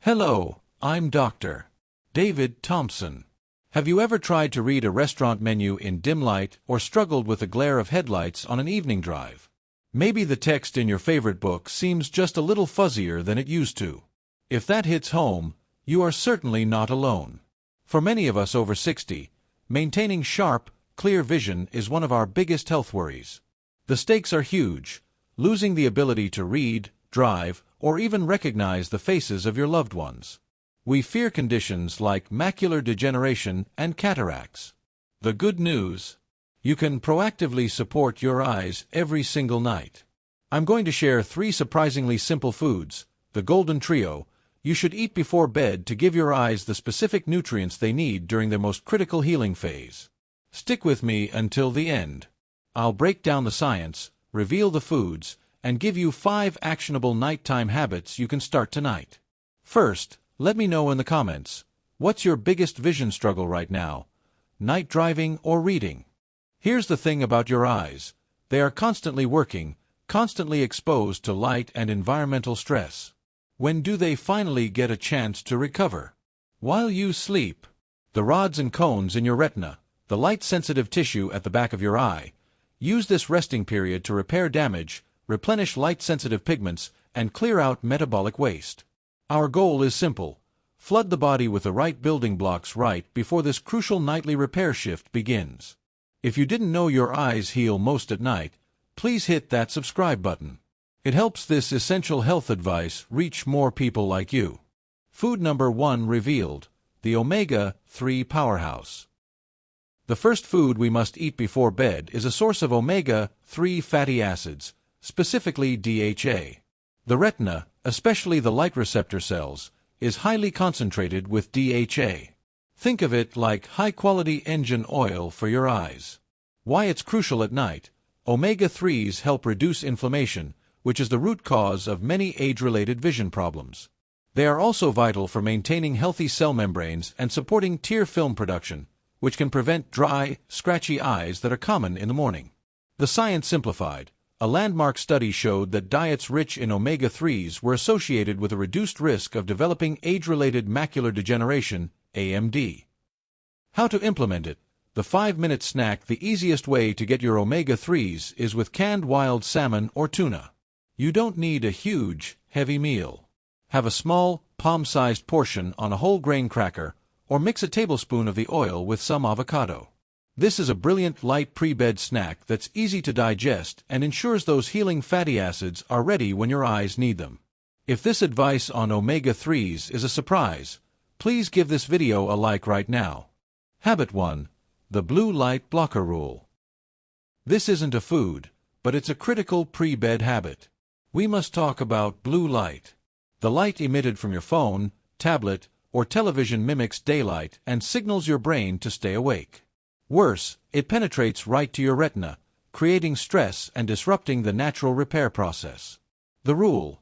Hello, I'm Dr. David Thompson. Have you ever tried to read a restaurant menu in dim light or struggled with the glare of headlights on an evening drive? Maybe the text in your favorite book seems just a little fuzzier than it used to. If that hits home, you are certainly not alone. For many of us over 60, maintaining sharp, clear vision is one of our biggest health worries. The stakes are huge, losing the ability to read, drive, or even recognize the faces of your loved ones. We fear conditions like macular degeneration and cataracts. The good news: you can proactively support your eyes every single night. I'm going to share 3 surprisingly simple foods, the golden trio, you should eat before bed to give your eyes the specific nutrients they need during their most critical healing phase. Stick with me until the end. I'll break down the science, reveal the foods, and give you 5 actionable nighttime habits you can start tonight. First, let me know in the comments, what's your biggest vision struggle right now? Night driving or reading? Here's the thing about your eyes: they are constantly working, constantly exposed to light and environmental stress. When do they finally get a chance to recover? While you sleep. The rods and cones in your retina, the light-sensitive tissue at the back of your eye, use this resting period to repair damage, replenish light-sensitive pigments, and clear out metabolic waste. Our goal is simple: flood the body with the right building blocks right before this crucial nightly repair shift begins. If you didn't know your eyes heal most at night, please hit that subscribe button. It helps this essential health advice reach more people like you. Food number 1 revealed: the omega-3 powerhouse. The first food we must eat before bed is a source of omega-3 fatty acids, specifically DHA. The retina, especially the light receptor cells, is highly concentrated with DHA. Think of it like high-quality engine oil for your eyes. Why it's crucial at night: omega-3s help reduce inflammation, which is the root cause of many age-related vision problems. They are also vital for maintaining healthy cell membranes and supporting tear film production, which can prevent dry, scratchy eyes that are common in the morning. The science simplified: a landmark study showed that diets rich in omega-3s were associated with a reduced risk of developing age-related macular degeneration, AMD. How to implement it? The 5-minute snack: the easiest way to get your omega-3s is with canned wild salmon or tuna. You don't need a huge, heavy meal. Have a small, palm-sized portion on a whole grain cracker, or mix a tablespoon of the oil with some avocado. This is a brilliant light pre-bed snack that's easy to digest and ensures those healing fatty acids are ready when your eyes need them. If this advice on omega-3s is a surprise, please give this video a like right now. Habit 1: the blue light blocker rule. This isn't a food, but it's a critical pre-bed habit. We must talk about blue light. The light emitted from your phone, tablet, or television mimics daylight and signals your brain to stay awake. Worse, it penetrates right to your retina, creating stress and disrupting the natural repair process. The rule: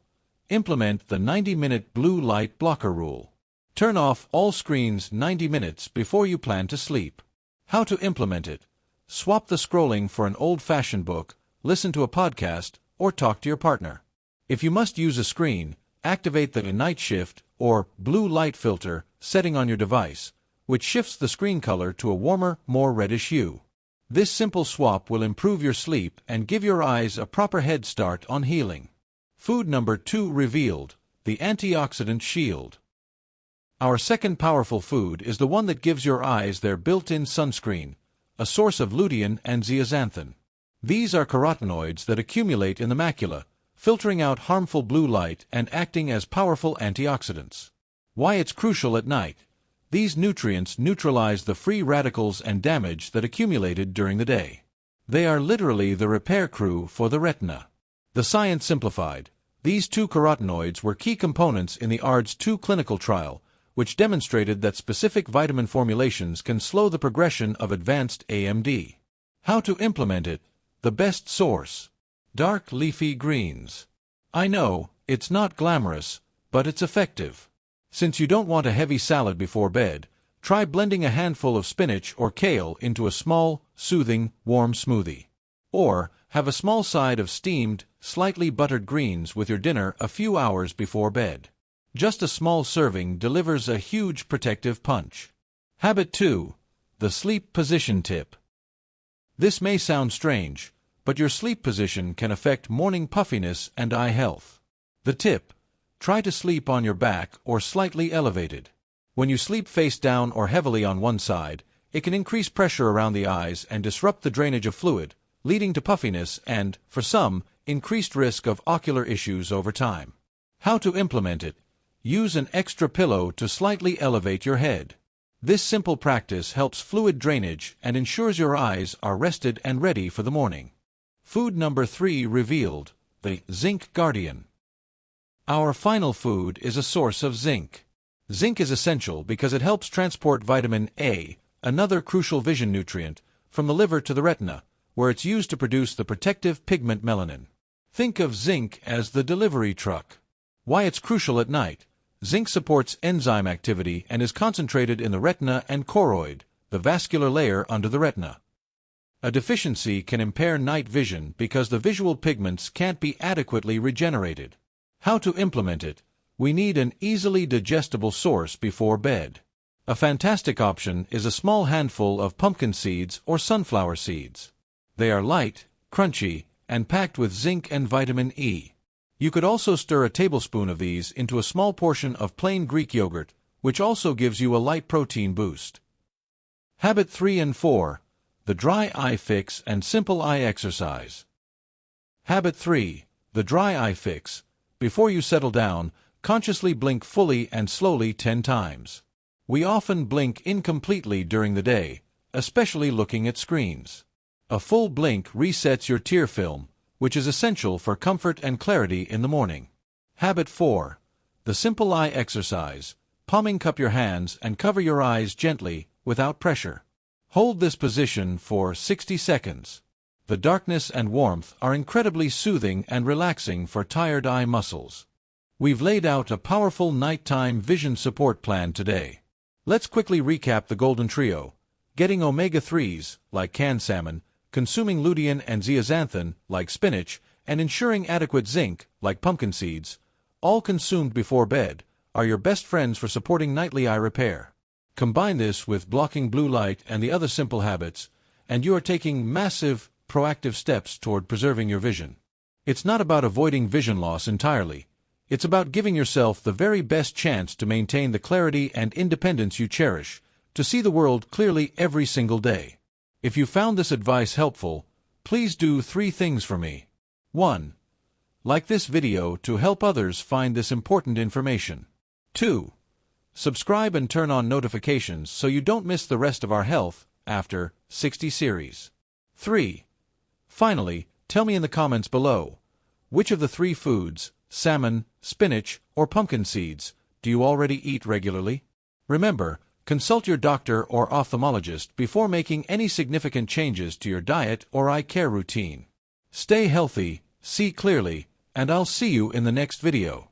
implement the 90-minute blue light blocker rule. Turn off all screens 90 minutes before you plan to sleep. How to implement it? Swap the scrolling for an old-fashioned book, listen to a podcast, or talk to your partner. If you must use a screen, activate the night shift or blue light filter setting on your device, which shifts the screen color to a warmer, more reddish hue. This simple swap will improve your sleep and give your eyes a proper head start on healing. Food number 2 revealed: the antioxidant shield. Our second powerful food is the one that gives your eyes their built-in sunscreen, a source of lutein and zeaxanthin. These are carotenoids that accumulate in the macula, filtering out harmful blue light and acting as powerful antioxidants. Why it's crucial at night: these nutrients neutralize the free radicals and damage that accumulated during the day. They are literally the repair crew for the retina. The science simplified: these 2 carotenoids were key components in the ARDS-2 clinical trial, which demonstrated that specific vitamin formulations can slow the progression of advanced AMD. How to implement it? The best source: dark leafy greens. I know, it's not glamorous, but it's effective. Since you don't want a heavy salad before bed, try blending a handful of spinach or kale into a small, soothing, warm smoothie. Or, have a small side of steamed, slightly buttered greens with your dinner a few hours before bed. Just a small serving delivers a huge protective punch. Habit 2. The sleep position tip. This may sound strange, but your sleep position can affect morning puffiness and eye health. The tip: try to sleep on your back or slightly elevated. When you sleep face down or heavily on one side, it can increase pressure around the eyes and disrupt the drainage of fluid, leading to puffiness and, for some, increased risk of ocular issues over time. How to implement it? Use an extra pillow to slightly elevate your head. This simple practice helps fluid drainage and ensures your eyes are rested and ready for the morning. Food number 3 revealed: the Zinc Guardian. Our final food is a source of zinc. Zinc is essential because it helps transport vitamin A, another crucial vision nutrient, from the liver to the retina, where it's used to produce the protective pigment melanin. Think of zinc as the delivery truck. Why it's crucial at night: zinc supports enzyme activity and is concentrated in the retina and choroid, the vascular layer under the retina. A deficiency can impair night vision because the visual pigments can't be adequately regenerated. How to implement it? We need an easily digestible source before bed. A fantastic option is a small handful of pumpkin seeds or sunflower seeds. They are light, crunchy, and packed with zinc and vitamin E. You could also stir a tablespoon of these into a small portion of plain Greek yogurt, which also gives you a light protein boost. Habit 3 and 4. The dry eye fix and simple eye exercise. Habit 3. The dry eye fix. Before you settle down, consciously blink fully and slowly 10 times. We often blink incompletely during the day, especially looking at screens. A full blink resets your tear film, which is essential for comfort and clarity in the morning. Habit 4. The simple eye exercise. Palming cup your hands and cover your eyes gently, without pressure. Hold this position for 60 seconds. The darkness and warmth are incredibly soothing and relaxing for tired eye muscles. We've laid out a powerful nighttime vision support plan today. Let's quickly recap the golden trio: getting omega-3s, like canned salmon, consuming lutein and zeaxanthin, like spinach, and ensuring adequate zinc, like pumpkin seeds, all consumed before bed, are your best friends for supporting nightly eye repair. Combine this with blocking blue light and the other simple habits, and you are taking massive, proactive steps toward preserving your vision. It's not about avoiding vision loss entirely. It's about giving yourself the very best chance to maintain the clarity and independence you cherish, to see the world clearly every single day. If you found this advice helpful, please do 3 things for me. 1. Like this video to help others find this important information. 2. Subscribe and turn on notifications so you don't miss the rest of our Health After 60 series. 3. Finally, tell me in the comments below, which of the 3 foods, salmon, spinach, or pumpkin seeds, do you already eat regularly? Remember, consult your doctor or ophthalmologist before making any significant changes to your diet or eye care routine. Stay healthy, see clearly, and I'll see you in the next video.